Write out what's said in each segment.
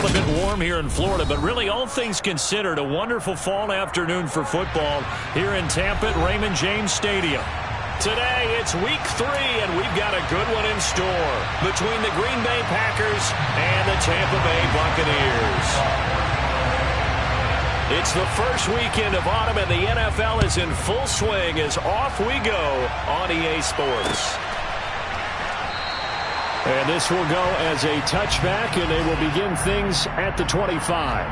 Still a bit warm here in Florida, but really all things considered, a wonderful fall afternoon for football here in Tampa at Raymond James Stadium. Today, it's week 3, and we've got a good one in store between the Green Bay Packers and the Tampa Bay Buccaneers. It's the first weekend of autumn, and the NFL is in full swing as off we go on EA Sports. And this will go as a touchback, and they will begin things at the 25.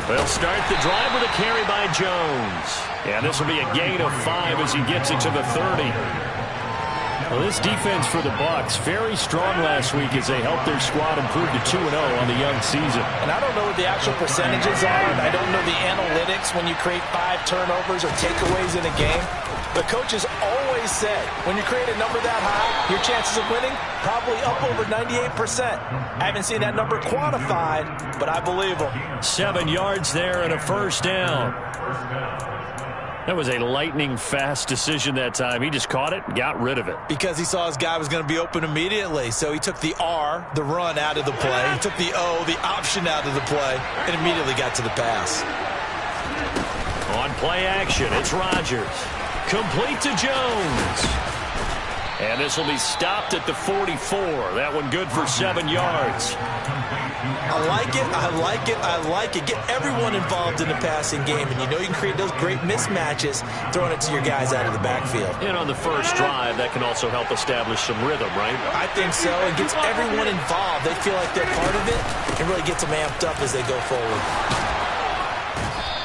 They'll start the drive with a carry by Jones. And this will be a gain of 5 as he gets it to the 30. Well, this defense for the Bucks, very strong last week as they helped their squad improve to 2-0 on the young season. And I don't know what the actual percentages are, and I don't know the analytics when you create 5 turnovers or takeaways in a game. The coaches always said, when you create a number that high, your chances of winning probably up over 98%. I haven't seen that number quantified, but I believe them. 7 yards there and a first down. That was a lightning-fast decision that time. He just caught it and got rid of it. Because he saw his guy was going to be open immediately. So he took the R, the run, out of the play. He took the O, the option, out of the play, and immediately got to the pass. On play action, it's Rodgers. Complete to Jones. And this will be stopped at the 44. That one good for 7 yards. I like it, I like it, I like it. Get everyone involved in the passing game, and you know you can create those great mismatches throwing it to your guys out of the backfield. And on the first drive, that can also help establish some rhythm, right? I think so. It gets everyone involved. They feel like they're part of it and really gets them amped up as they go forward.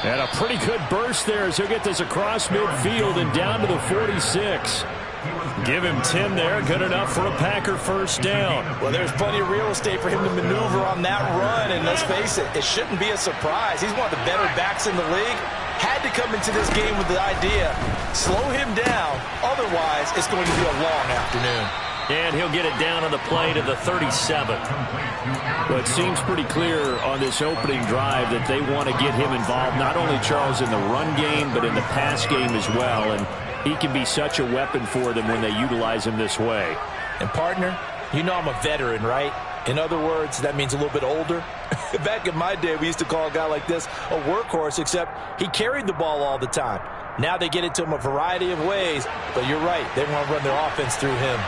And a pretty good burst there as he'll get this across midfield and down to the 46. Give him 10 there. Good enough for a Packer first down. Well, there's plenty of real estate for him to maneuver on that run, and let's face it, it shouldn't be a surprise. He's one of the better backs in the league. Had to come into this game with the idea, slow him down, otherwise it's going to be a long afternoon. And he'll get it down on the play to the 37. Well, it seems pretty clear on this opening drive that they want to get him involved, not only, Charles, in the run game, but in the pass game as well. And he can be such a weapon for them when they utilize him this way. And, partner, you know I'm a veteran, right? In other words, that means a little bit older. Back in my day, we used to call a guy like this a workhorse, except he carried the ball all the time. Now they get it to him a variety of ways, but you're right. They want to run their offense through him.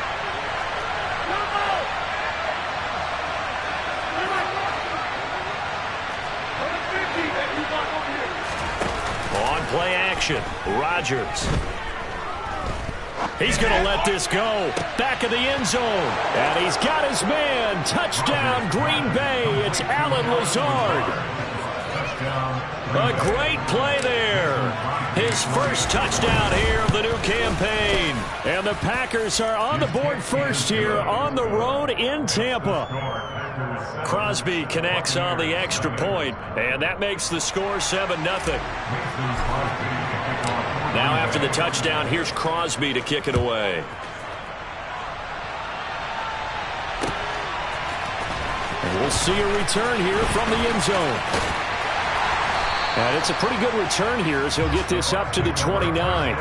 On play action, Rodgers. He's going to let this go. Back of the end zone. And he's got his man. Touchdown, Green Bay. It's Allen Lazard. A great play there. His first touchdown here of the new campaign. And the Packers are on the board first here on the road in Tampa. Crosby connects on the extra point, and that makes the score 7-0. Now after the touchdown, here's Crosby to kick it away. And we'll see a return here from the end zone. And it's a pretty good return here as he'll get this up to the 29.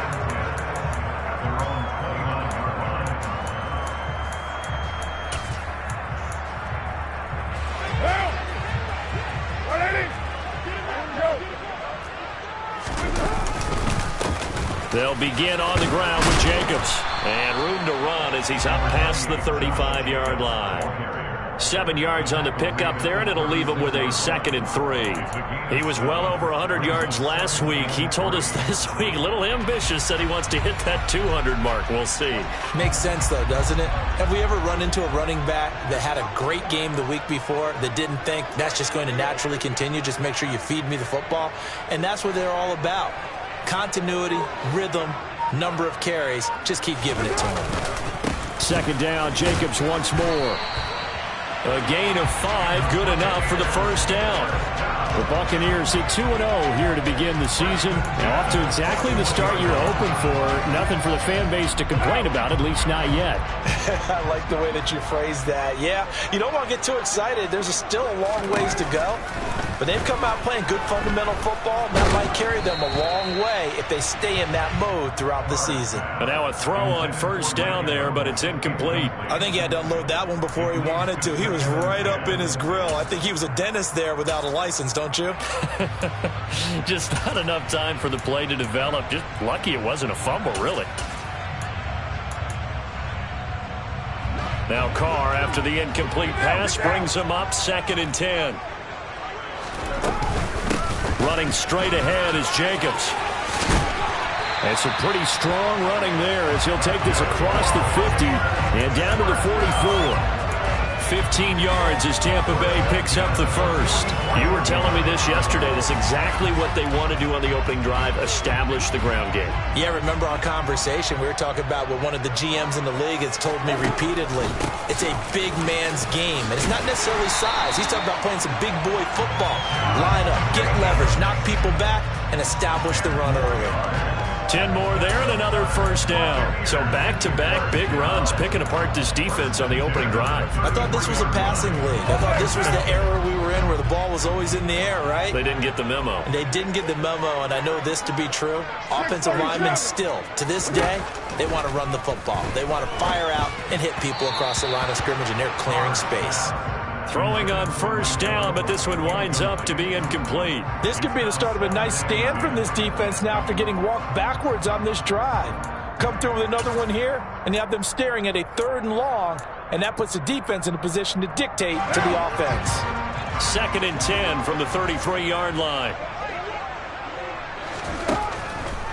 They'll begin on the ground with Jacobs. And room to run as he's up past the 35-yard line. 7 yards on the pickup there, and it'll leave him with a 2nd and 3. He was well over 100 yards last week. He told us this week, a little ambitious, said he wants to hit that 200 mark. We'll see. Makes sense, though, doesn't it? Have we ever run into a running back that had a great game the week before that didn't think that's just going to naturally continue? Just make sure you feed me the football. And that's what they're all about. Continuity, rhythm, number of carries. Just keep giving it to him. 2nd down, Jacobs once more. A gain of 5, good enough for the first down. The Buccaneers hit 2-0 here to begin the season. And off to exactly the start you're hoping for. Nothing for the fan base to complain about, at least not yet. I like the way that you phrased that. Yeah, you don't want to get too excited. There's still a long ways to go. But they've come out playing good fundamental football, and that might carry them a long way if they stay in that mode throughout the season. And now a throw on first down there, but it's incomplete. I think he had to unload that one before he wanted to. He was right up in his grill. I think he was a dentist there without a license, don't you? Just not enough time for the play to develop. Just lucky it wasn't a fumble, really. Now Carr, after the incomplete pass, brings him up 2nd and 10. Running straight ahead is Jacobs. And some pretty strong running there as he'll take this across the 50 and down to the 44. 15 yards as Tampa Bay picks up the first. You were telling me this yesterday. That's exactly what they want to do on the opening drive, establish the ground game. Yeah, remember our conversation? We were talking about what one of the GMs in the league has told me repeatedly. It's a big man's game, and it's not necessarily size. He's talking about playing some big boy football. Line up, get leverage, knock people back, and establish the run early. 10 more there and another first down. So back-to-back big runs, picking apart this defense on the opening drive. I thought this was a passing league. I thought this was the era we were in where the ball was always in the air, right? They didn't get the memo. And they didn't get the memo, and I know this to be true. Offensive linemen still, to this day, they want to run the football. They want to fire out and hit people across the line of scrimmage, and they're clearing space. Throwing on first down, but this one winds up to be incomplete. This could be the start of a nice stand from this defense now after getting walked backwards on this drive. Come through with another one here, and you have them staring at a 3rd and long, and that puts the defense in a position to dictate to the offense. 2nd and 10 from the 33-yard line.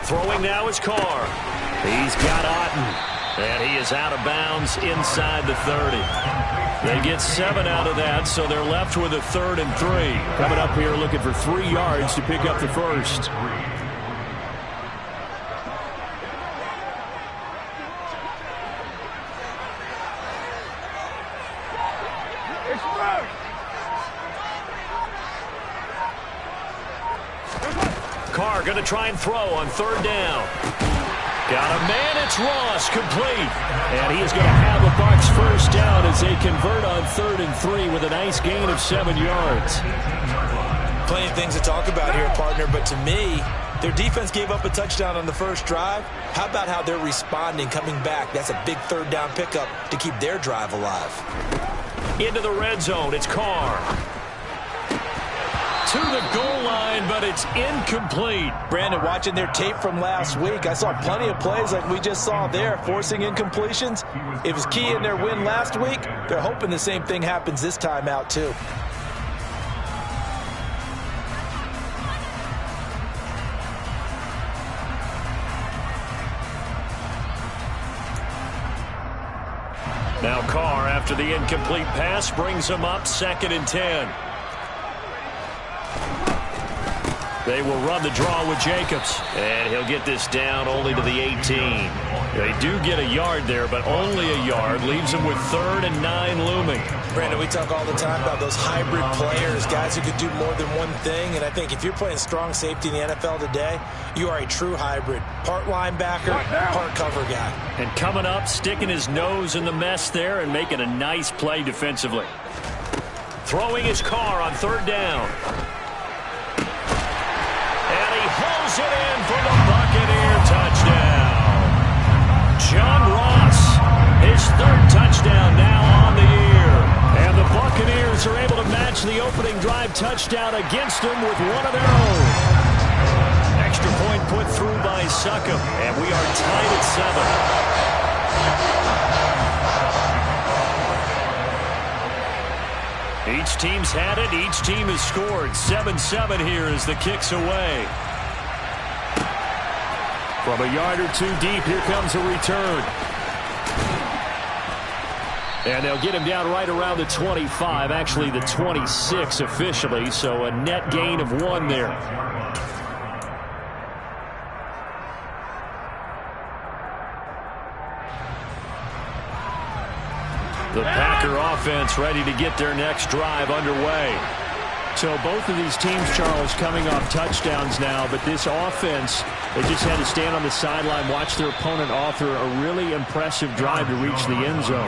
Throwing now is Carr. He's got Otten, and he is out of bounds inside the 30. They get 7 out of that, so they're left with a 3rd and 3. Coming up here looking for 3 yards to pick up the first. Carr going to try and throw on 3rd down. Got a man, it's Ross, complete. And he is going to have a Bucks first down as they convert on 3rd and 3 with a nice gain of 7 yards. Plenty of things to talk about here, partner, but to me, their defense gave up a touchdown on the first drive. How about how they're responding, coming back? That's a big 3rd down pickup to keep their drive alive. Into the red zone, it's Carr. To the goal line, but it's incomplete. Brandon, watching their tape from last week, I saw plenty of plays like we just saw there, forcing incompletions. It was key in their win last week. They're hoping the same thing happens this time out, too. Now Carr, after the incomplete pass, brings him up 2nd and 10. They will run the draw with Jacobs. And he'll get this down only to the 18. They do get a yard there, but only a yard. Leaves them with 3rd and 9 looming. Brandon, we talk all the time about those hybrid players, guys who could do more than one thing. And I think if you're playing strong safety in the NFL today, you are a true hybrid. Part linebacker, part cover guy. And coming up, sticking his nose in the mess there and making a nice play defensively. Throwing his Carr on 3rd down. And he hauls it in for the Buccaneer touchdown. John Ross, his 3rd touchdown now on the year. And the Buccaneers are able to match the opening drive touchdown against them with one of their own. Extra point put through by Succop, and we are tied at 7. Each team's had it. Each team has scored. 7-7 here as the kick's away. From a yard or two deep, here comes a return. And they'll get him down right around the 25, actually the 26 officially, so a net gain of 1 there. The Packer offense ready to get their next drive underway. So both of these teams, Charles, coming off touchdowns now, but this offense, they just had to stand on the sideline, watch their opponent author a really impressive drive to reach the end zone.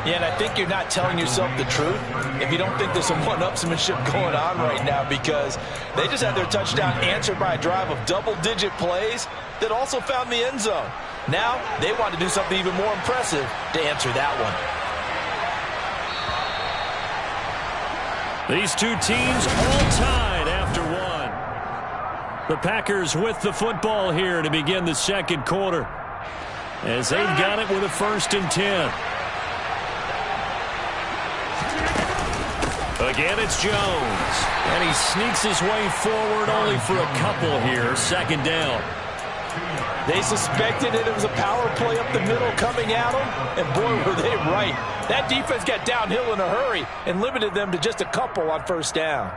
Yeah, and I think you're not telling yourself the truth if you don't think there's some one-upsmanship going on right now, because they just had their touchdown answered by a drive of double-digit plays that also found the end zone. Now they want to do something even more impressive to answer that one. These two teams all tied after one. The Packers with the football here to begin the second quarter, as they've got it with a 1st and 10. Again, it's Jones. And he sneaks his way forward only for a couple here. 2nd down. They suspected it was a power play up the middle coming at them, and boy, were they right. That defense got downhill in a hurry and limited them to just a couple on 1st down.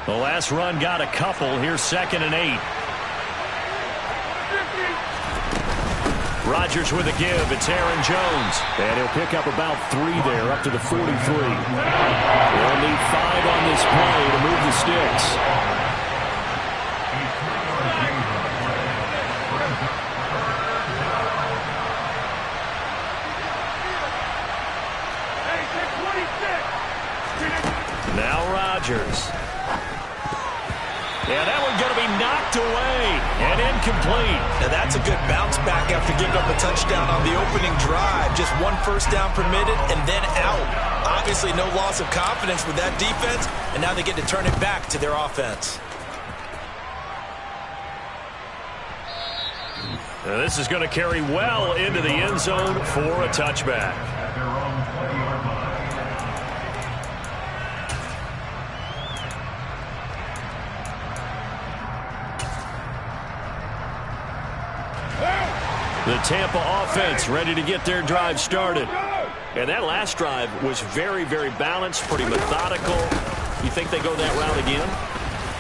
The last run got a couple. Here's 2nd and 8. Rodgers with a give. It's Aaron Jones. And he'll pick up about 3 there, up to the 43. They'll need 5 on this play to move the sticks. Now Rodgers. Yeah, that one's going to be knocked away and incomplete. Now that's a good bounce back after giving up a touchdown on the opening drive. Just 1 first down permitted and then out. Obviously no loss of confidence with that defense, and now they get to turn it back to their offense. Now this is going to carry well into the end zone for a touchback. The Tampa offense ready to get their drive started. And that last drive was very, very balanced, pretty methodical. You think they go that route again?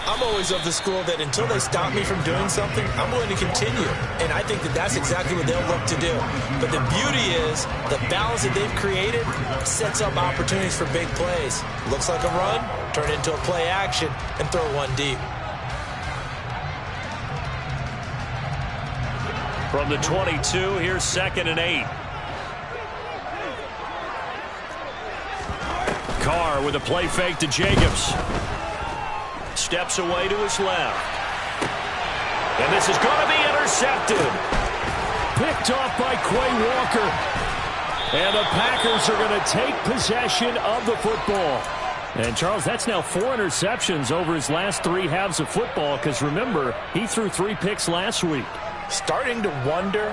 I'm always of the school that until they stop me from doing something, I'm going to continue. And I think that that's exactly what they'll look to do. But the beauty is the balance that they've created sets up opportunities for big plays. Looks like a run, turn it into a play action, and throw one deep. From the 22, here's 2nd and 8. Carr with a play fake to Jacobs. Steps away to his left. And this is going to be intercepted. Picked off by Quay Walker. And the Packers are going to take possession of the football. And, Charles, that's now 4 interceptions over his last 3 halves of football, because, remember, he threw 3 picks last week. Starting to wonder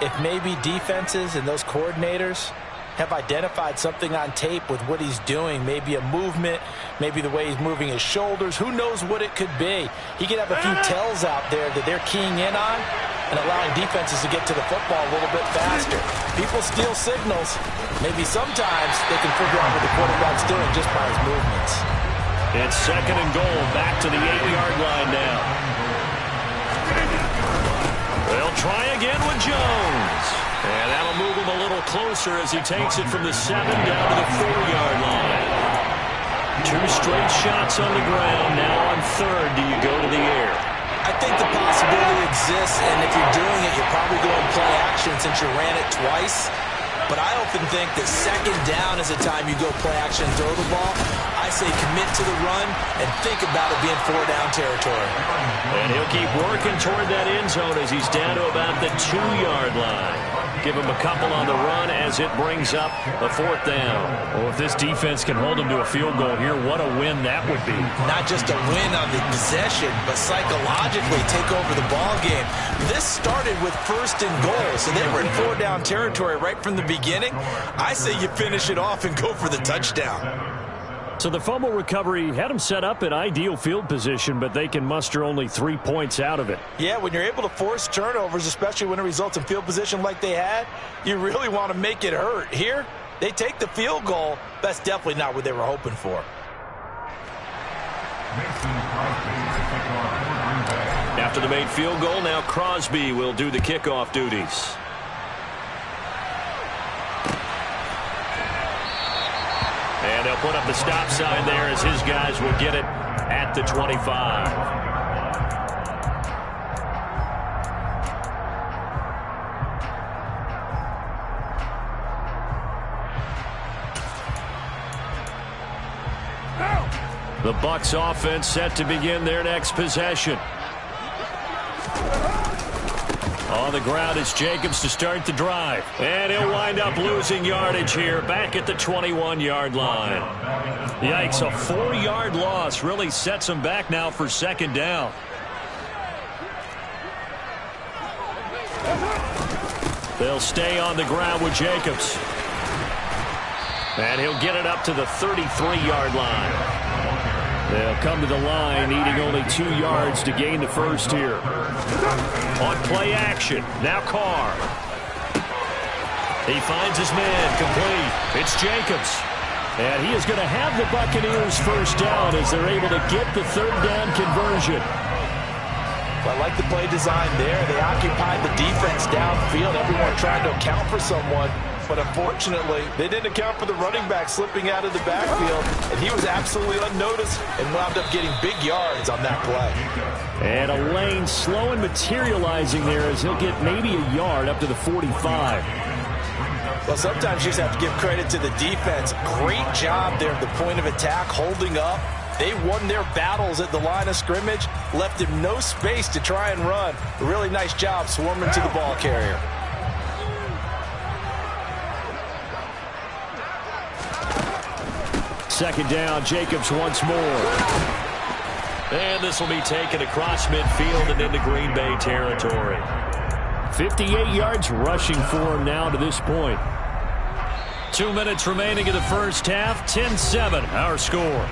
if maybe defenses and those coordinators have identified something on tape with what he's doing. Maybe a movement, maybe the way he's moving his shoulders. Who knows what it could be? He could have a few tells out there that they're keying in on and allowing defenses to get to the football a little bit faster. People steal signals. Maybe sometimes they can figure out what the quarterback's doing just by his movements. It's 2nd and goal, back to the 8-yard line now. They'll try again with Jones. And that'll move him a little closer as he takes it from the 7 down to the 4-yard line. 2 straight shots on the ground. Now on 3rd, do you go to the air? I think the possibility exists, and if you're doing it, you're probably going play action since you ran it twice. But I often think that 2nd down is the time you go play action and throw the ball. I say commit to the run and think about it being 4-down territory. And he'll keep working toward that end zone as he's down to about the 2-yard line. Give him a couple on the run as it brings up a 4th down. Well, if this defense can hold him to a field goal here, what a win that would be. Not just a win on the possession, but psychologically take over the ball game. This started with 1st and goal, so they were in 4-down territory right from the beginning. I say you finish it off and go for the touchdown. So the fumble recovery had them set up in ideal field position, but they can muster only 3 points out of it. Yeah, when you're able to force turnovers, especially when it results in field position like they had, you really want to make it hurt. Here, they take the field goal. That's definitely not what they were hoping for. After the made field goal, now Crosby will do the kickoff duties. And they'll put up the stop sign there as his guys will get it at the 25. The Bucks offense set to begin their next possession. On the ground is Jacobs to start the drive. And he'll wind up losing yardage here back at the 21-yard line. Yikes, a 4-yard loss really sets him back now for second down. They'll stay on the ground with Jacobs. And he'll get it up to the 33-yard line. They'll come to the line, needing only 2 yards to gain the first here. On play action, now Carr. He finds his man, complete. It's Jacobs. And he is going to have the Buccaneers first down as they're able to get the third down conversion. I like the play design there. They occupied the defense downfield. Everyone trying to account for someone. But unfortunately, they didn't account for the running back slipping out of the backfield. And he was absolutely unnoticed and wound up getting big yards on that play. And a lane slow and materializing there as he'll get maybe a yard up to the 45. Well, sometimes you just have to give credit to the defense. Great job there at the point of attack, holding up. They won their battles at the line of scrimmage, left him no space to try and run. A really nice job swarming to the ball carrier. Second down, Jacobs once more. And this will be taken across midfield and into Green Bay territory. 58 yards rushing for him now to this point. 2 minutes remaining in the first half. 10-7 our score.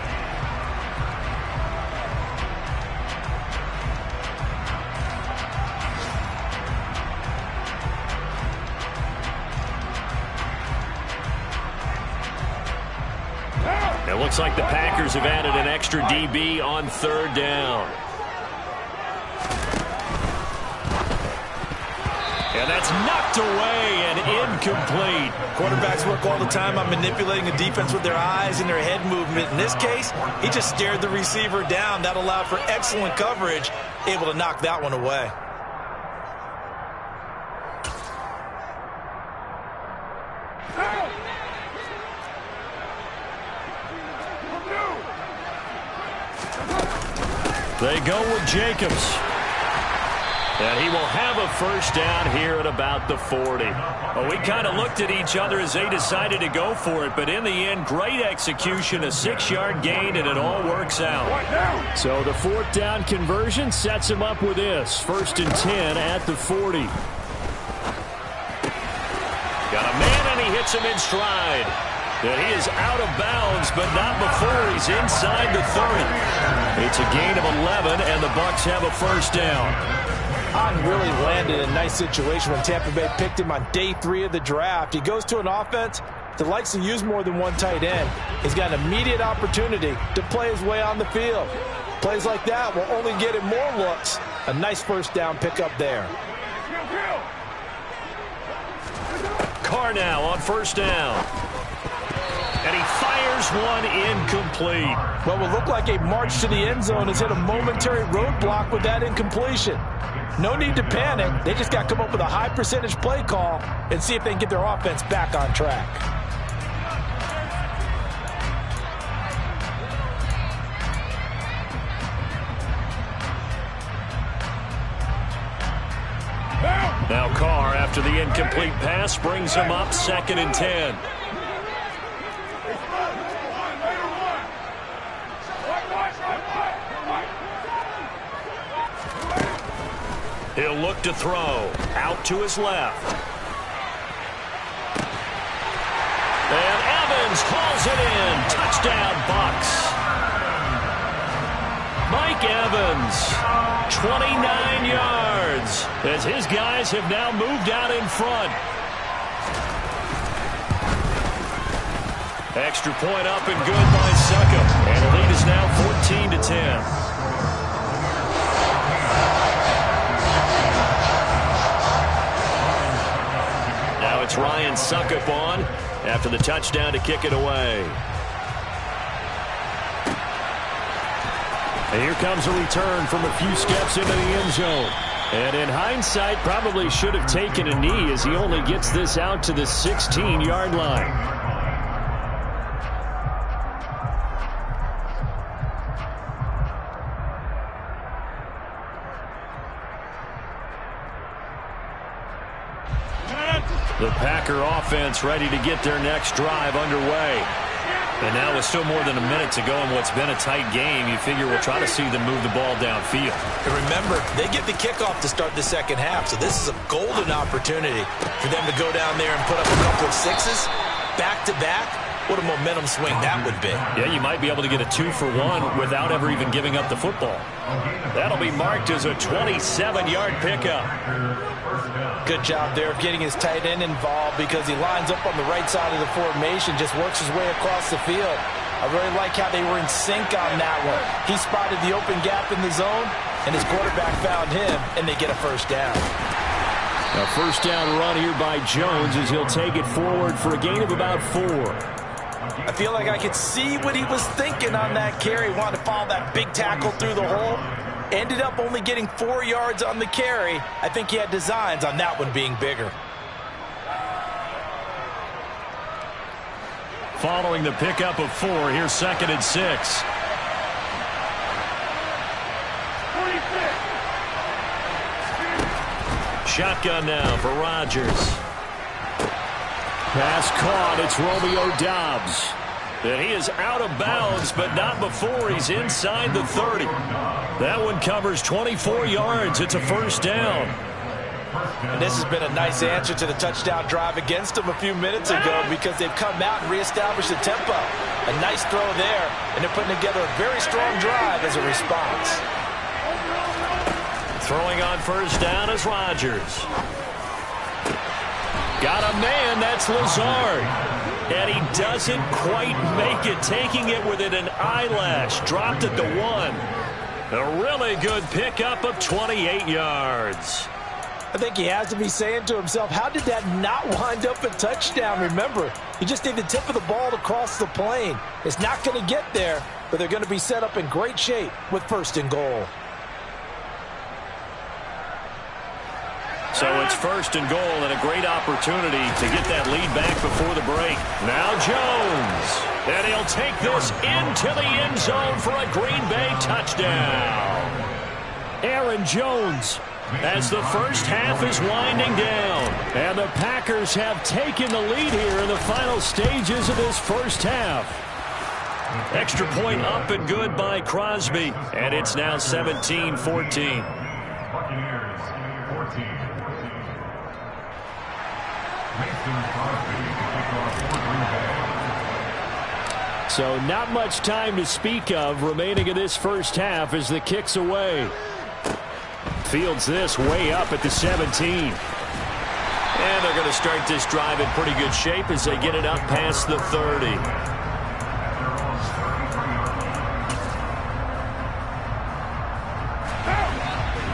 It looks like the Packers have added an extra DB on third down. And that's knocked away and incomplete. Quarterbacks work all the time on manipulating the defense with their eyes and their head movement. In this case, he just stared the receiver down. That allowed for excellent coverage, able to knock that one away. They go with Jacobs. And he will have a first down here at about the 40. Well, we kind of looked at each other as they decided to go for it. But in the end, great execution, a 6-yard gain, and it all works out. So the fourth down conversion sets him up with this. 1st and 10 at the 40. Got a man, and he hits him in stride. And he is out of bounds, but not before he's inside the 30. It's a gain of 11, and the Bucks have a first down. Otten really landed in a nice situation when Tampa Bay picked him on day 3 of the draft. He goes to an offense that likes to use more than one tight end. He's got an immediate opportunity to play his way on the field. Plays like that will only get him more looks. A nice first down pickup there. Carr now on first down. And he fires one incomplete. What will look like a march to the end zone has hit a momentary roadblock with that incompletion. No need to panic. They just got to come up with a high percentage play call and see if they can get their offense back on track. Now Carr, after the incomplete pass, brings him up 2nd and 10. He'll look to throw. Out to his left. And Evans hauls it in. Touchdown, Bucks. Mike Evans, 29 yards, as his guys have now moved out in front. Extra point up and good by Suckup. And the lead is now 14-10. Now it's Ryan Suckup on after the touchdown to kick it away. And here comes a return from a few steps into the end zone. And in hindsight, probably should have taken a knee as he only gets this out to the 16-yard line. The Packer offense ready to get their next drive underway. And now with still more than a minute to go in what's been a tight game, you figure we'll try to see them move the ball downfield. And remember, they get the kickoff to start the second half, so this is a golden opportunity for them to go down there and put up a couple of sixes back-to-back. What a momentum swing that would be. Yeah, you might be able to get a 2-for-1 without ever even giving up the football. That'll be marked as a 27-yard pickup. Good job there of getting his tight end involved because he lines up on the right side of the formation, just works his way across the field. I really like how they were in sync on that one. He spotted the open gap in the zone, and his quarterback found him, and they get a first down. A first down run here by Jones as he'll take it forward for a gain of about 4. I feel like I could see what he was thinking on that carry. He wanted to follow that big tackle through the hole. Ended up only getting 4 yards on the carry. I think he had designs on that one being bigger. Following the pickup of 4, here's 2nd and 6. Shotgun now for Rodgers. Pass caught. It's Romeo Doubs. And he is out of bounds, but not before he's inside the 30. That one covers 24 yards. It's a first down. And this has been a nice answer to the touchdown drive against them a few minutes ago because they've come out and reestablished the tempo. A nice throw there, and they're putting together a very strong drive as a response. Throwing on first down is Rodgers. Got a man, that's Lazard. And he doesn't quite make it, taking it within an eyelash. Dropped at the 1. A really good pickup of 28 yards. I think he has to be saying to himself, how did that not wind up a touchdown? Remember, he just need the tip of the ball to cross the plane. It's not going to get there, but they're going to be set up in great shape with 1st and goal. So it's 1st and goal and a great opportunity to get that lead back before the break. Now Jones. And he'll take this into the end zone for a Green Bay touchdown. Aaron Jones as the first half is winding down. And the Packers have taken the lead here in the final stages of this first half. Extra point up and good by Crosby. And it's now 17-14. So not much time to speak of remaining in this first half as the kick's away. Fields this way up at the 17. And they're going to start this drive in pretty good shape as they get it up past the 30.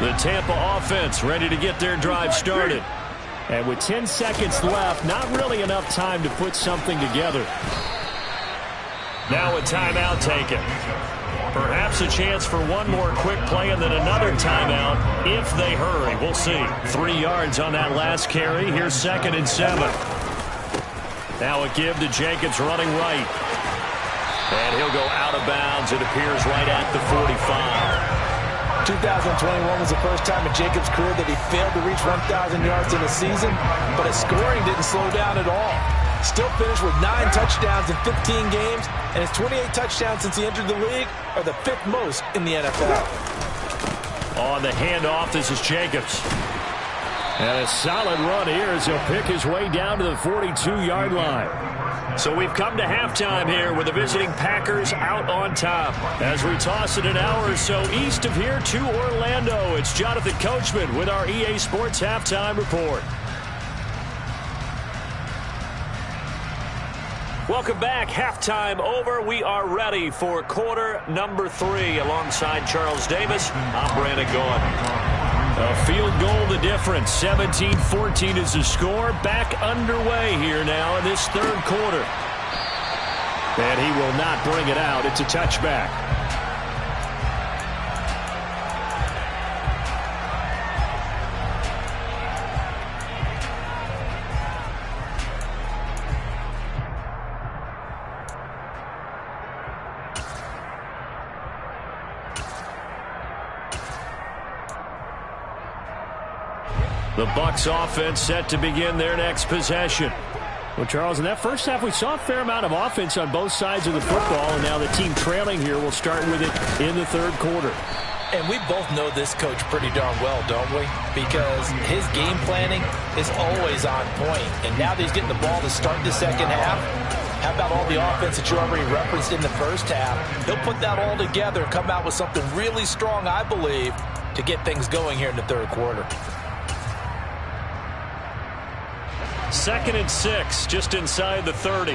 The Tampa offense ready to get their drive started. And with 10 seconds left, not really enough time to put something together. Now a timeout taken. Perhaps a chance for one more quick play and then another timeout if they hurry. We'll see. 3 yards on that last carry. Here's 2nd and 7. Now a give to Jacobs running right. And he'll go out of bounds. It appears right at the 45. 2021 was the first time in Jacobs' career that he failed to reach 1,000 yards in a season, but his scoring didn't slow down at all. Still finished with 9 touchdowns in 15 games, and his 28 touchdowns since he entered the league are the 5th most in the NFL. On the handoff, this is Jacobs. And a solid run here as he'll pick his way down to the 42-yard line. So we've come to halftime here with the visiting Packers out on top. As we toss it an hour or so east of here to Orlando, it's Jonathan Coachman with our EA Sports Halftime Report. Welcome back. Halftime over. We are ready for quarter number 3 alongside Charles Davis. I'm Brandon Gaughan. A field goal the difference. 17-14 is the score. Back underway here now in this 3rd quarter. And he will not bring it out. It's a touchback. The Bucks offense set to begin their next possession. Well, Charles, in that first half, we saw a fair amount of offense on both sides of the football, and now the team trailing here will start with it in the third quarter. And we both know this coach pretty darn well, don't we? Because his game planning is always on point. And now that he's getting the ball to start the second half, how about all the offense that you already referenced in the first half? He'll put that all together and come out with something really strong, I believe, to get things going here in the third quarter. 2nd and 6, just inside the 30.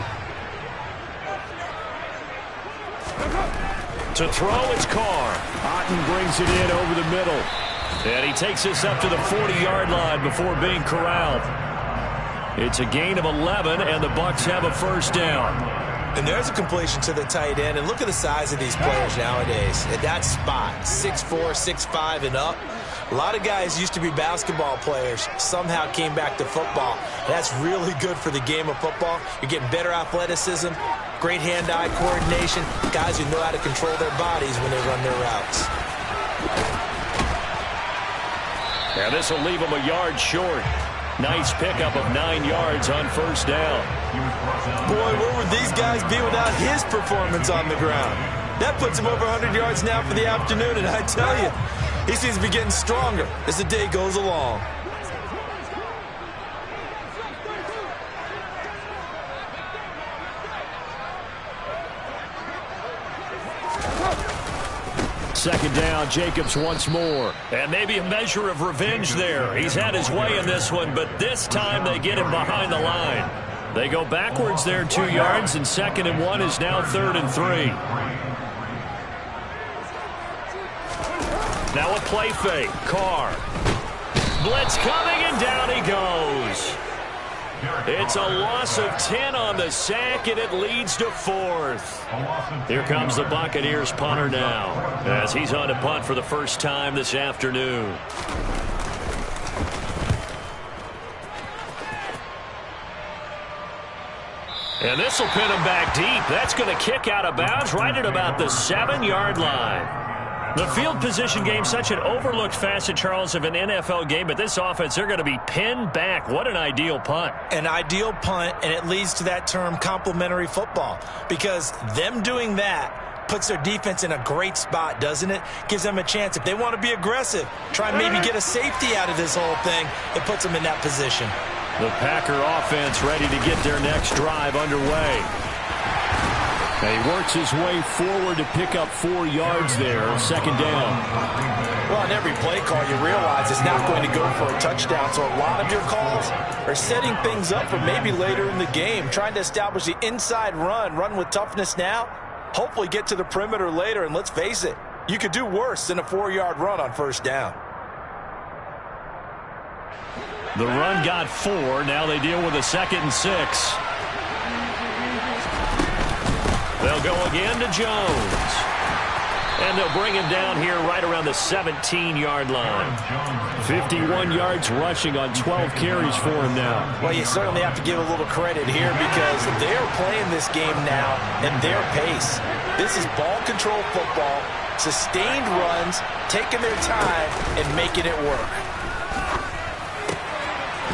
To throw, it's Carr. Otten brings it in over the middle. And he takes this up to the 40-yard line before being corralled. It's a gain of 11, and the Bucks have a first down. And there's a completion to the tight end. And look at the size of these players nowadays. At that spot, 6'4", 6'5", and up. A lot of guys used to be basketball players, somehow came back to football. That's really good for the game of football. You're getting better athleticism, great hand-eye coordination, guys who know how to control their bodies when they run their routes. And this will leave them a yard short. Nice pickup of 9 yards on first down. Boy, where would these guys be without his performance on the ground? That puts him over 100 yards now for the afternoon, and I tell you, he seems to be getting stronger as the day goes along. Second down, Jacobs once more. And maybe a measure of revenge there. He's had his way in this one, but this time they get him behind the line. They go backwards there 2 yards, and 2nd and 1 is now 3rd and 3. Now a play fake. Carr. Blitz coming, and down he goes. It's a loss of 10 on the sack, and it leads to 4th. Here comes the Buccaneers punter now, as he's on to punt for the first time this afternoon. And this will pin him back deep. That's going to kick out of bounds right at about the 7-yard line. The field position game, such an overlooked facet, Charles, of an NFL game, but this offense, they're going to be pinned back. What an ideal punt. An ideal punt, and it leads to that term complementary football, because them doing that puts their defense in a great spot, doesn't it? Gives them a chance. If they want to be aggressive, try and maybe get a safety out of this whole thing, it puts them in that position. The Packer offense ready to get their next drive underway. He works his way forward to pick up 4 yards there, 2nd down. Well, on every play call, you realize it's not going to go for a touchdown, so a lot of your calls are setting things up for maybe later in the game, trying to establish the inside run with toughness now, hopefully get to the perimeter later, and let's face it, you could do worse than a 4-yard run on first down. The run got 4. Now they deal with a 2nd and 6. They'll go again to Jones. And they'll bring him down here right around the 17-yard line. 51 yards rushing on 12 carries for him now. Well, you certainly have to give a little credit here because they're playing this game now at their pace. This is ball control football, sustained runs, taking their time, and making it work.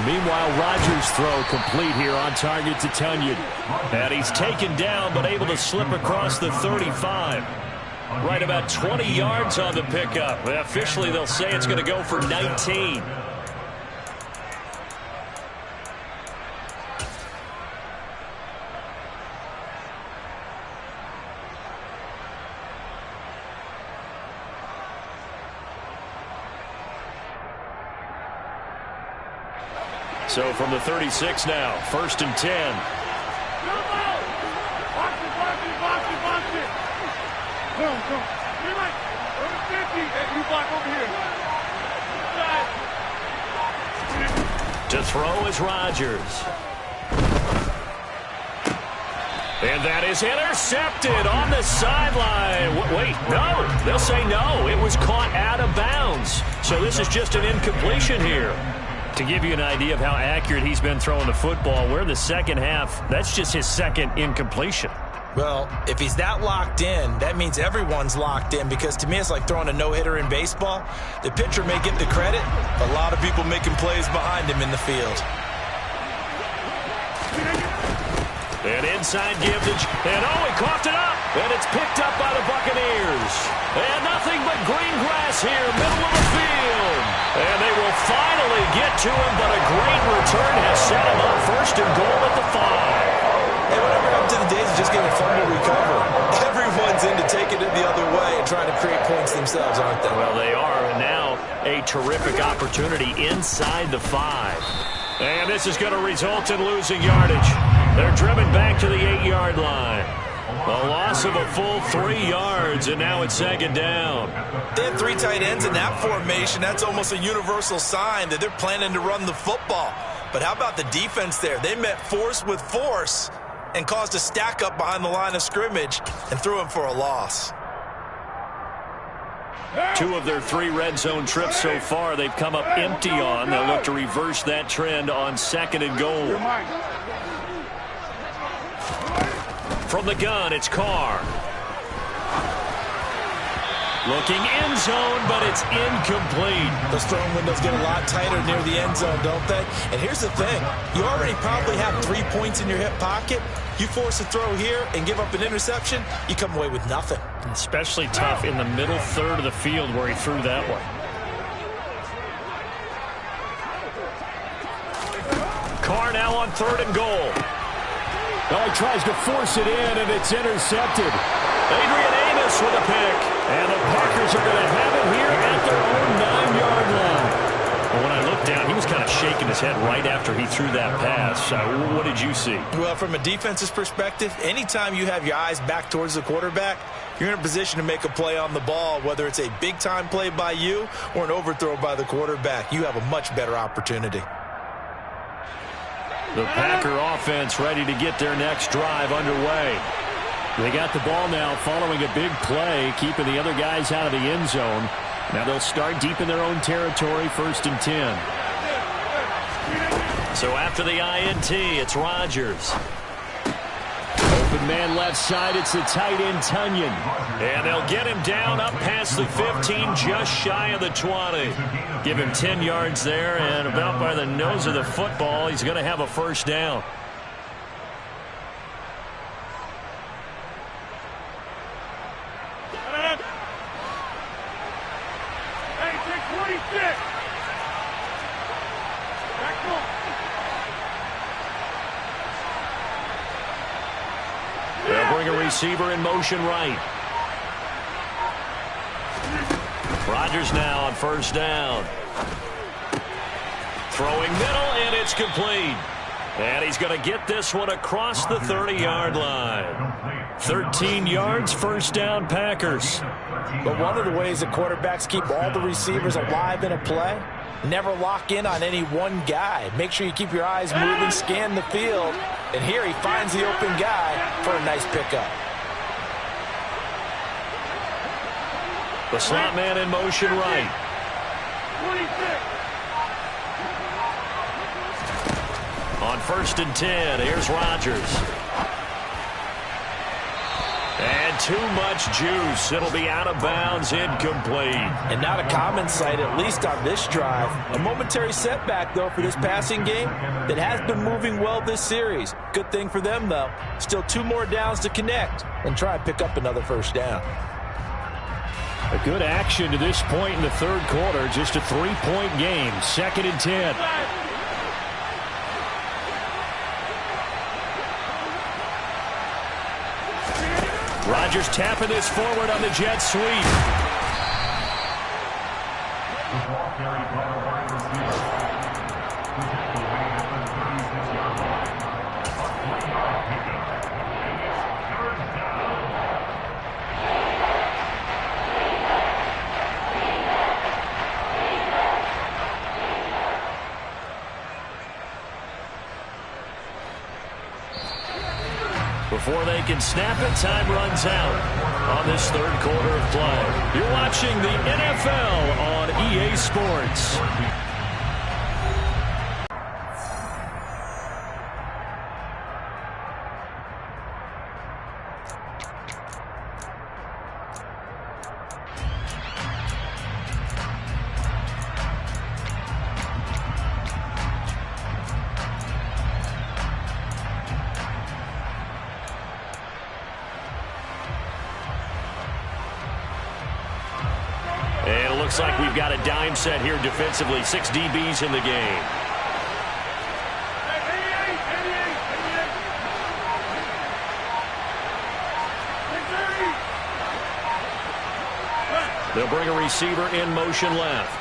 Meanwhile, Rodgers' throw complete here on target to Tunyon. And he's taken down but able to slip across the 35. Right about 20 yards on the pickup. Officially, they'll say it's going to go for 19. So from the 36 now, 1st and 10. To throw is Rodgers. And that is intercepted on the sideline. Wait, no. They'll say no. It was caught out of bounds. So this is just an incompletion here. To give you an idea of how accurate he's been throwing the football, we're in the second half. That's just his 2nd incompletion. Well, if he's that locked in, that means everyone's locked in, because to me it's like throwing a no-hitter in baseball. The pitcher may get the credit, a lot of people making plays behind him in the field. An inside give to... And he coughed it up. And it's picked up by the Buccaneers. And nothing but green grass here, middle of the field. And they will finally get to him, but a great return has set him up first and goal at the 5. Hey, whatever happened to the days of just getting a fumble recovery? Everyone's into taking it the other way and trying to create points themselves, aren't they? Well, they are. And now a terrific opportunity inside the 5. And this is going to result in losing yardage. They're driven back to the 8-yard line. A loss of a full 3 yards, and now it's second down. They had 3 tight ends in that formation. That's almost a universal sign that they're planning to run the football. But how about the defense there? They met force with force and caused a stack up behind the line of scrimmage and threw him for a loss. 2 of their 3 red zone trips so far they've come up empty on. They'll look to reverse that trend on second and goal. From the gun, it's Carr. Looking end zone, but it's incomplete. Those throwing windows get a lot tighter near the end zone, don't they? And here's the thing. You already probably have 3 points in your hip pocket. You force a throw here and give up an interception, you come away with nothing. Especially tough in the middle third of the field where he threw that one. Carr now on 3rd and goal. Oh, he tries to force it in, and it's intercepted. Adrian Amos with a pick. And the Packers are going to have it here at their own 9-yard line. Well, when I looked down, he was kind of shaking his head right after he threw that pass. What did you see? Well, from a defense's perspective, anytime you have your eyes back towards the quarterback, you're in a position to make a play on the ball, whether it's a big-time play by you or an overthrow by the quarterback. You have a much better opportunity. The Packer offense ready to get their next drive underway. They got the ball now following a big play, keeping the other guys out of the end zone. Now they'll start deep in their own territory, 1st and 10. So after the INT, it's Rodgers. Open man left side, it's the tight end, Tunyon. And they'll get him down up past the 15, just shy of the 20. Give him 10 yards there, and about by the nose of the football, he's going to have a first down. They'll bring a receiver in motion right. Rodgers now on 1st down. Throwing middle, and it's complete. And he's going to get this one across the 30-yard line. 13 yards, 1st down, Packers. But one of the ways that quarterbacks keep all the receivers alive in a play, never lock in on any one guy. Make sure you keep your eyes moving, scan the field. And here he finds the open guy for a nice pickup. The slot man in motion right. 26. On 1st and 10, here's Rodgers. And too much juice. It'll be out of bounds, incomplete. And not a common sight, at least on this drive. A momentary setback, though, for this passing game that has been moving well this series. Good thing for them, though. Still 2 more downs to connect and try and pick up another first down. A good action to this point in the 3rd quarter. Just a 3-point game. 2nd and 10. Rodgers tapping this forward on the jet sweep. Before they can snap it, time runs out on this 3rd quarter of play. You're watching the NFL on EA Sports. looks like we've got a dime set here defensively. 6 DBs in the game. They'll bring a receiver in motion left.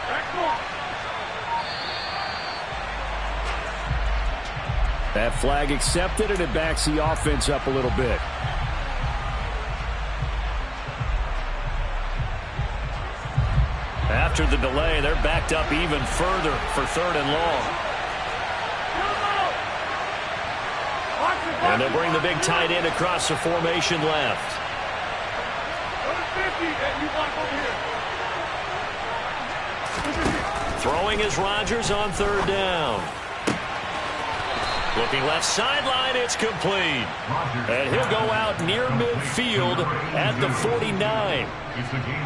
That flag accepted, and it backs the offense up a little bit. After the delay, they're backed up even further for 3rd and long. And they'll bring the big tight end across the formation left. Throwing is Rodgers on 3rd down. Looking left sideline, it's complete. And he'll go out near midfield at the 49.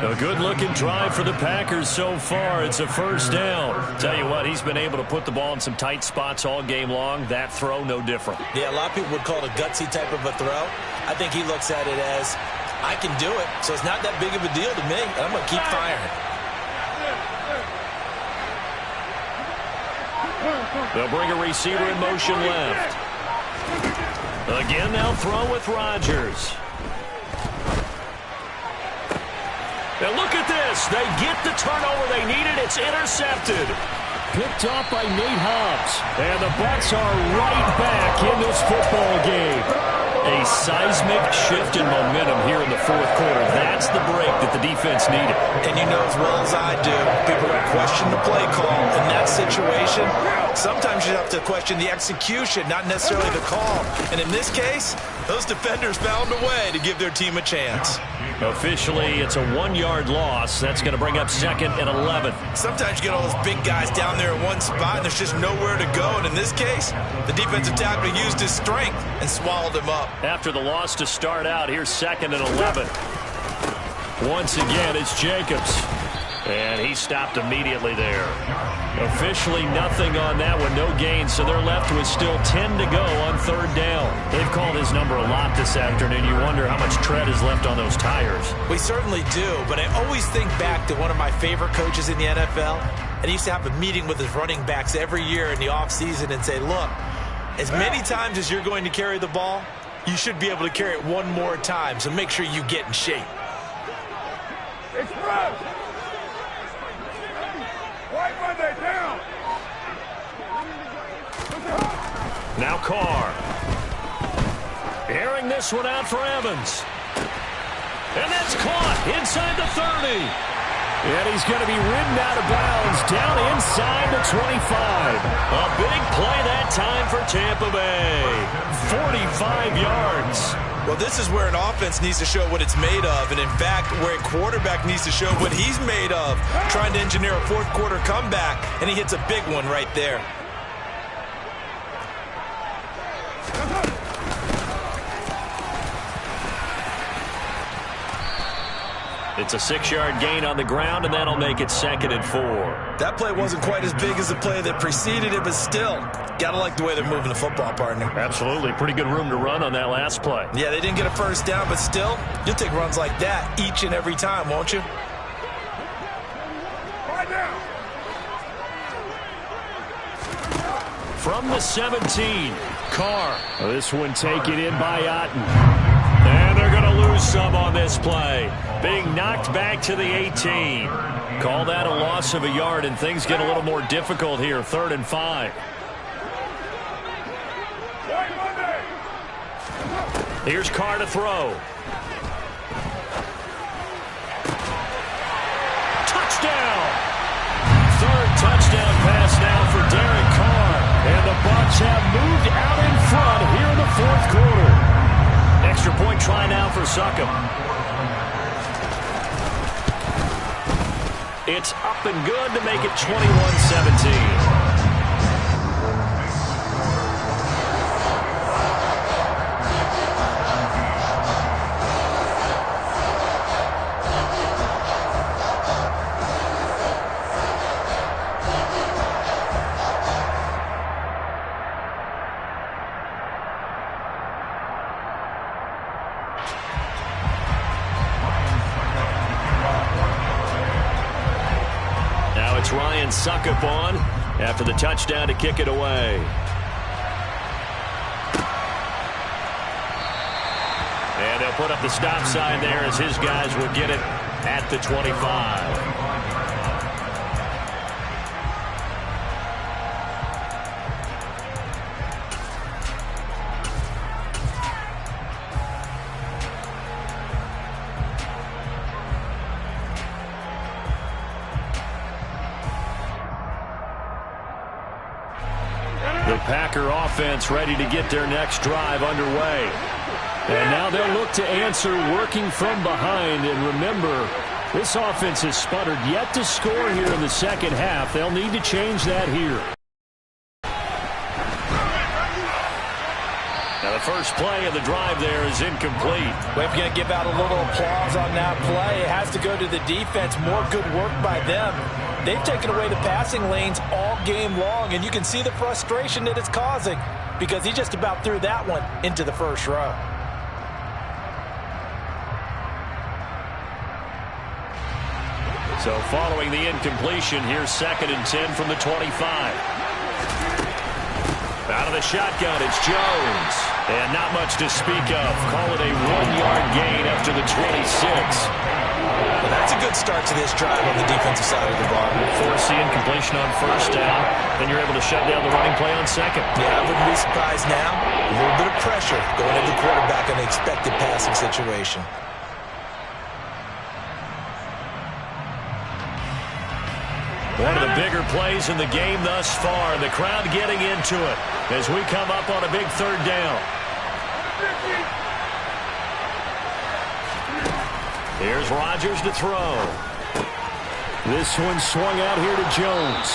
A good-looking drive for the Packers so far. It's a 1st down. Tell you what, he's been able to put the ball in some tight spots all game long. That throw, no different. Yeah, a lot of people would call it a gutsy type of a throw. I think he looks at it as, I can do it, so it's not that big of a deal to me. I'm going to keep firing. They'll bring a receiver in motion left. Again, they'll throw with Rodgers. Now look at this. They get the turnover they needed. It's intercepted. Picked off by Nate Hobbs. And the Bucks are right back in this football game. A seismic shift in momentum here in the 4th quarter. That's the break that the defense needed. And you know as well as I do, people are question the play call. In that situation, sometimes you have to question the execution, not necessarily the call. And in this case, those defenders found a way to give their team a chance. Officially, it's a 1-yard loss. That's going to bring up 2nd and 11. Sometimes you get all those big guys down there in one spot, and there's just nowhere to go. And in this case, the defensive tackle used his strength and swallowed him up. After the loss to start out, here's 2nd and 11. Once again, it's Jacobs. And he stopped immediately there. Officially nothing on that one, no gain, so they're left with still 10 to go on 3rd down. They've called his number a lot this afternoon. You wonder how much tread is left on those tires. We certainly do, but I always think back to one of my favorite coaches in the NFL, and he used to have a meeting with his running backs every year in the offseason and say, look, as many times as you're going to carry the ball, you should be able to carry it one more time, so make sure you get in shape. Express! White Monday down! Now Carr. Airing this one out for Evans. And that's caught inside the 30. And he's going to be ridden out of bounds down inside the 25. A big play that time for Tampa Bay. 45 yards. Well, this is where an offense needs to show what it's made of, and in fact, where a quarterback needs to show what he's made of, trying to engineer a 4th quarter comeback, and he hits a big one right there. It's a 6-yard gain on the ground, and that'll make it 2nd and 4. That play wasn't quite as big as the play that preceded it, but still, got to like the way they're moving the football, partner. Absolutely. Pretty good room to run on that last play. Yeah, they didn't get a 1st down, but still, you'll take runs like that each and every time, won't you? Right now. From the 17, Carr. This one taken in by Otten. And they're going to lose some on this play. Being knocked back to the 18. Call that a loss of a yard, and things get a little more difficult here. 3rd and 5. Here's Carr to throw. Touchdown! 3rd touchdown pass now for Derek Carr. And the Bucks have moved out in front here in the 4th quarter. Extra point try now for Succop. It's up and good to make it 21-17. gets Ryan Suckup on after the touchdown to kick it away. And they'll put up the stop sign there as his guys will get it at the 25. The Packer offense ready to get their next drive underway. And now they'll look to answer working from behind. And remember, this offense has sputtered yet to score here in the second half. They'll need to change that here. Now the first play of the drive there is incomplete. We're going to give out a little applause on that play. It has to go to the defense. More good work by them. They've taken away the passing lanes all game long, and you can see the frustration that it's causing because he just about threw that one into the first row. So following the incompletion, here's 2nd and 10 from the 25. Out of the shotgun, it's Jones. And not much to speak of. Call it a 1-yard gain after the 26. Well, that's a good start to this drive on the defensive side of the ball. Force the incompletion on first down. Then you're able to shut down the running play on second. Yeah, I wouldn't be surprised now. A little bit of pressure going into the quarterback in an expected passing situation. One of the bigger plays in the game thus far. The crowd getting into it as we come up on a big 3rd down. Here's Rodgers to throw. This one swung out here to Jones.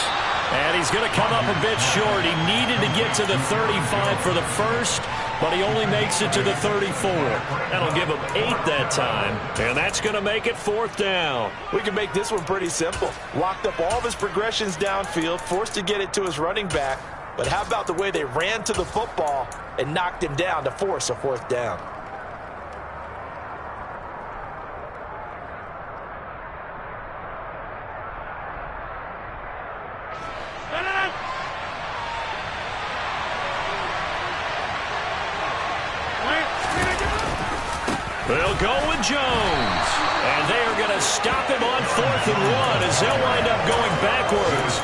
And he's going to come up a bit short. He needed to get to the 35 for the first, but he only makes it to the 34. That'll give him 8 that time, and that's going to make it 4th down. We can make this one pretty simple. Locked up all of his progressions downfield, forced to get it to his running back. But how about the way they ran to the football and knocked him down to force a 4th down? They'll go with Jones. And they are going to stop him on 4th and 1 as they'll wind up going backwards.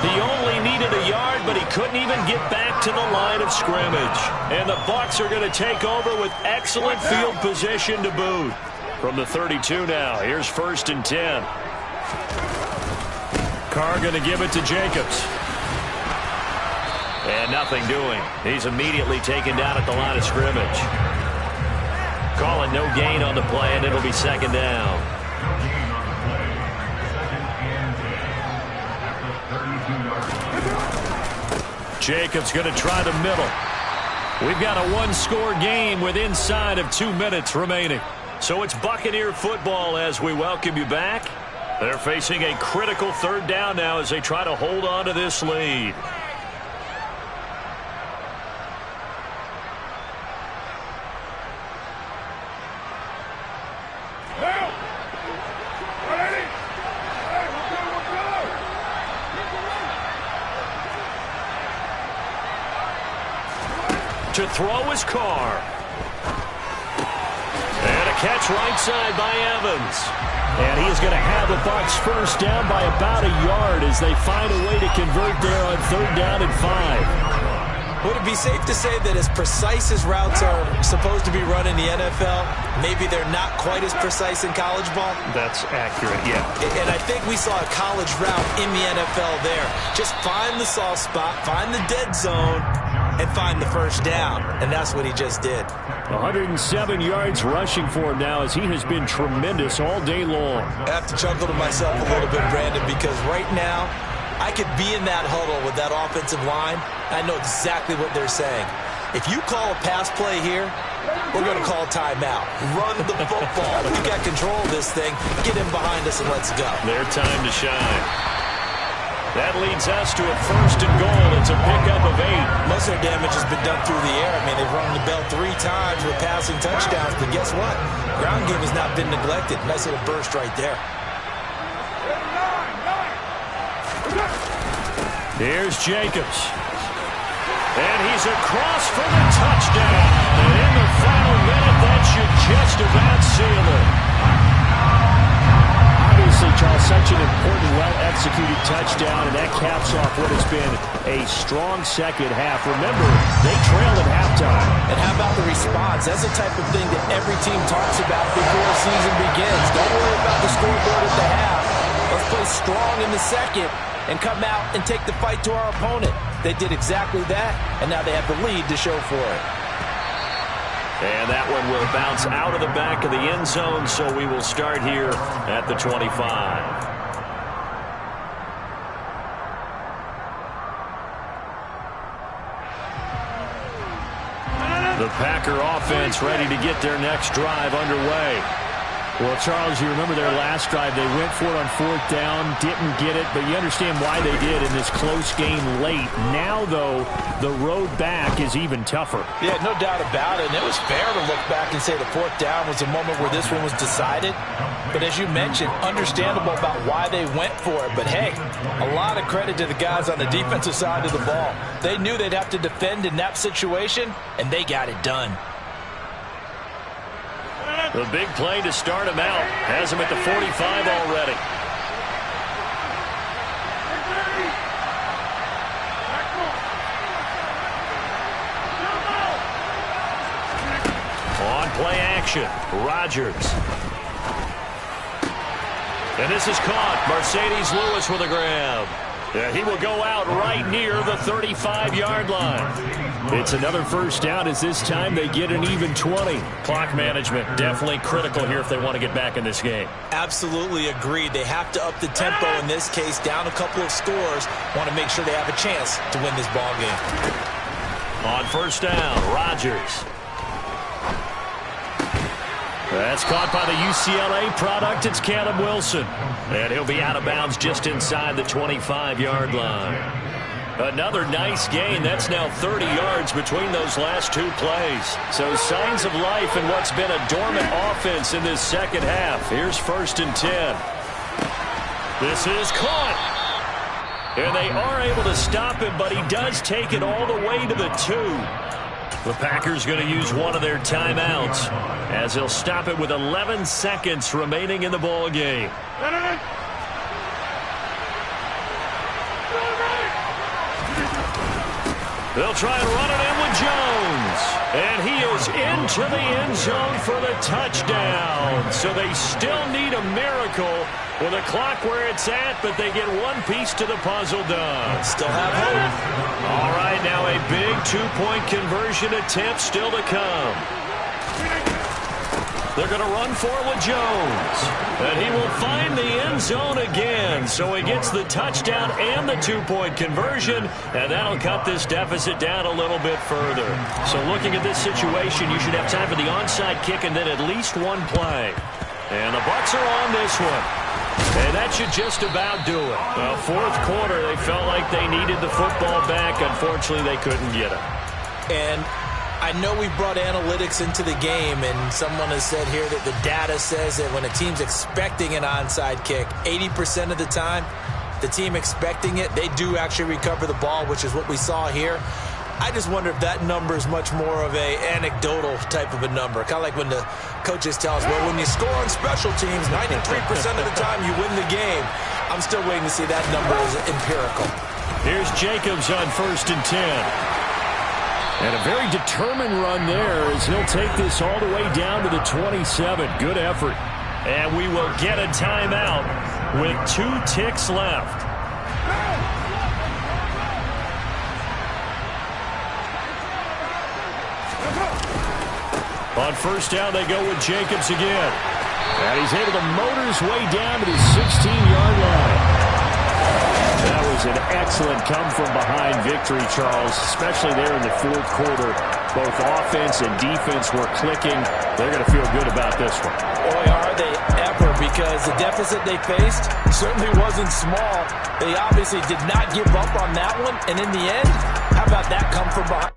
He only needed a yard, but he couldn't even get back to the line of scrimmage. And the Bucks are going to take over with excellent field position to boot. From the 32 now, here's 1st and 10. Carr going to give it to Jacobs. And nothing doing. He's immediately taken down at the line of scrimmage. Calling no gain on the play, and it'll be 2nd down. Jacobs going to try the middle. We've got a 1-score game with inside of 2 minutes remaining. So it's Buccaneer football as we welcome you back. They're facing a critical 3rd down now as they try to hold on to this lead. To throw is Carr. And a catch right side by Evans. And he is going to have the Bucks first down by about a yard as they find a way to convert there on 3rd down and 5. Would it be safe to say that as precise as routes are supposed to be run in the NFL, maybe they're not quite as precise in college ball? That's accurate, yeah. And I think we saw a college route in the NFL there. Just find the soft spot, find the dead zone, and find the first down. And that's what he just did. 107 yards rushing for him now as he has been tremendous all day long. I have to chuckle to myself a little bit, Brandon, because right now I could be in that huddle with that offensive line. I know exactly what they're saying. If you call a pass play here, we're going to call timeout. Run the football. We got control of this thing. Get him behind us and let's go. Their time to shine. That leads us to a 1st and goal. It's a pickup of 8. Most of their damage has been done through the air. I mean, they've rung the bell 3 times with passing touchdowns. But guess what? Ground game has not been neglected. Nice little burst right there. Here's Jacobs. And he's across for the touchdown. And in the final minute, that should just about seal it. Obviously, Charles, such an important, well-executed touchdown, and that caps off what has been a strong second half. Remember, they trailed at halftime. And how about the response? That's the type of thing that every team talks about before the season begins. Don't worry about the scoreboard at the half. Let's play strong in the second and come out and take the fight to our opponent. They did exactly that, and now they have the lead to show for it. And that one will bounce out of the back of the end zone, so we will start here at the 25. The Packer offense ready to get their next drive underway. Well, Charles, you remember their last drive. They went for it on fourth down, didn't get it, but you understand why they did in this close game late. Now, though, the road back is even tougher. Yeah, no doubt about it. And it was fair to look back and say the fourth down was the moment where this one was decided. But as you mentioned, understandable about why they went for it. But, hey, a lot of credit to the guys on the defensive side of the ball. They knew they'd have to defend in that situation, and they got it done. The big play to start him out. Has him at the 45 already. On play action, Rodgers. And this is caught. Mercedes Lewis with a grab. Yeah, he will go out right near the 35-yard line. It's another first down as this time they get an even 20. Clock management definitely critical here if they want to get back in this game. Absolutely agreed. They have to up the tempo in this case, down a couple of scores. Want to make sure they have a chance to win this ball game. On first down, Rodgers. That's caught by the UCLA product. It's Caleb Wilson. And he'll be out of bounds just inside the 25-yard line. Another nice gain. That's now 30 yards between those last two plays. So signs of life in what's been a dormant offense in this second half. Here's 1st and 10. This is caught. And they are able to stop him, but he does take it all the way to the 2. The Packers going to use one of their timeouts as they'll stop it with 11 seconds remaining in the ball game. They'll try and run it in with Jones. And he is into the end zone for the touchdown. So they still need a miracle with a clock where it's at, but they get one piece to the puzzle done. Still have hope. All right, now a big two-point conversion attempt still to come. They're going to run for it with Jones. And he will find the end zone again. So he gets the touchdown and the two-point conversion. And that'll cut this deficit down a little bit further. So looking at this situation, you should have time for the onside kick and then at least one play. And the Bucks are on this one. And that should just about do it. Well, fourth quarter, they felt like they needed the football back. Unfortunately, they couldn't get it. And I know we brought analytics into the game, and someone has said here that the data says that when a team's expecting an onside kick, 80% of the time, the team expecting it, they do actually recover the ball, which is what we saw here. I just wonder if that number is much more of a anecdotal type of a number. Kind of like when the coaches tell us, well, when you score on special teams, 93% of the time you win the game. I'm still waiting to see that number as empirical. Here's Jacobs on 1st and 10. And a very determined run there as he'll take this all the way down to the 27. Good effort. And we will get a timeout with 2 ticks left. On first down, they go with Jacobs again. And he's able to motor his way down to the 16-yard line. That was an excellent come-from-behind victory, Charles, especially there in the fourth quarter. Both offense and defense were clicking. They're going to feel good about this one. Boy, are they ever, because the deficit they faced certainly wasn't small. They obviously did not give up on that one, and in the end, how about that come from behind?